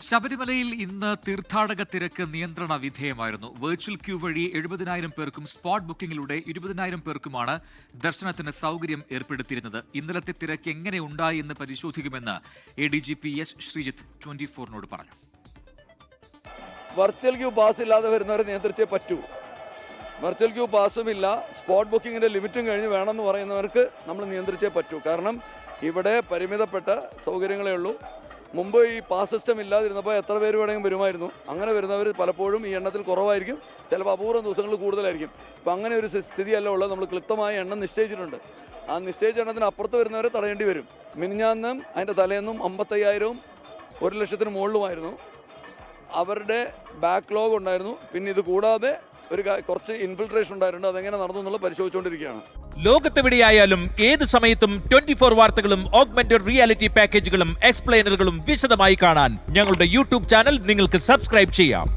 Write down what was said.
ശബരിമലയിൽ ഇന്ന് തീർത്ഥാടക തിരക്ക് നിയന്ത്രണ വിധേയമായിരുന്നു. വെർച്വൽ ക്യൂ വഴി 70,000 പേർക്കും സ്പോട്ട് ബുക്കിംഗിലൂടെ 20,000 പേർക്കുമാണ് ദർശനത്തിന് സൗകര്യം ഏർപ്പെടുത്തിയിരുന്നത്. ഇന്നലത്തെ തിരക്ക് എങ്ങനെ ഉണ്ടായി എന്ന് പരിശോധിക്കുമെന്ന് ADGP എസ് ശ്രീജിത്ത് 24-നോട് പറഞ്ഞു. വെർച്വൽ ക്യൂ പാസ് ഇല്ലാതെ വരുന്നവരെ നിയന്ത്രിച്ചേ പറ്റൂ. വെർച്വൽ ക്യൂ പാസും ഇല്ല, സ്പോട്ട് ബുക്കിങ്ങിന്റെ ലിമിറ്റും കഴിഞ്ഞ് വേണമെന്ന് പറയുന്നവർക്ക് നമ്മൾ നിയന്ത്രിച്ചേ പറ്റൂ. കാരണം ഇവിടെ പരിമിതപ്പെട്ട സൗകര്യങ്ങളേ ഉള്ളൂ. മുമ്പ് ഈ പാസ് സിസ്റ്റം ഇല്ലാതിരുന്നപ്പോൾ എത്ര പേര് വേണമെങ്കിലും വരുമായിരുന്നു. അങ്ങനെ വരുന്നവർ പലപ്പോഴും ഈ എണ്ണത്തിൽ കുറവായിരിക്കും, ചിലപ്പോൾ അപൂർവം ദിവസങ്ങളിൽ കൂടുതലായിരിക്കും. അപ്പം അങ്ങനെ ഒരു സ്ഥിതിയല്ല ഉള്ളത്. നമ്മൾ ക്ലിപ്തമായ എണ്ണം നിശ്ചയിച്ചിട്ടുണ്ട്. ആ നിശ്ചയിച്ച എണ്ണത്തിന് അപ്പുറത്ത് വരുന്നവരെ തടയേണ്ടി വരും. മിനിഞ്ഞാന്നും അതിൻ്റെ തലേന്നും 55,000-ഉം 1,00,000-ന് മുകളിലുമായിരുന്നു. അവരുടെ ബാക്ക്ലോഗ് ഉണ്ടായിരുന്നു. പിന്നെ ഇത് കൂടാതെ കുറച്ച് ഇൻഫിൽട്രേഷൻ ഉണ്ടായിട്ടുണ്ട്. അതെങ്ങനെ നടന്നു എന്നുള്ള പരിശോധിച്ചുകൊണ്ടിരിക്കുകയാണ്. ലോകത്തെവിടെയായാലും ഏത് സമയത്തും 24 വാർത്തകളും ഓഗ്മെന്റഡ് റിയാലിറ്റി പാക്കേജുകളും എക്സ്പ്ലെയിനറുകളും വിശദമായി കാണാൻ ഞങ്ങളുടെ യൂട്യൂബ് ചാനൽ നിങ്ങൾക്ക് സബ്സ്ക്രൈബ് ചെയ്യാം.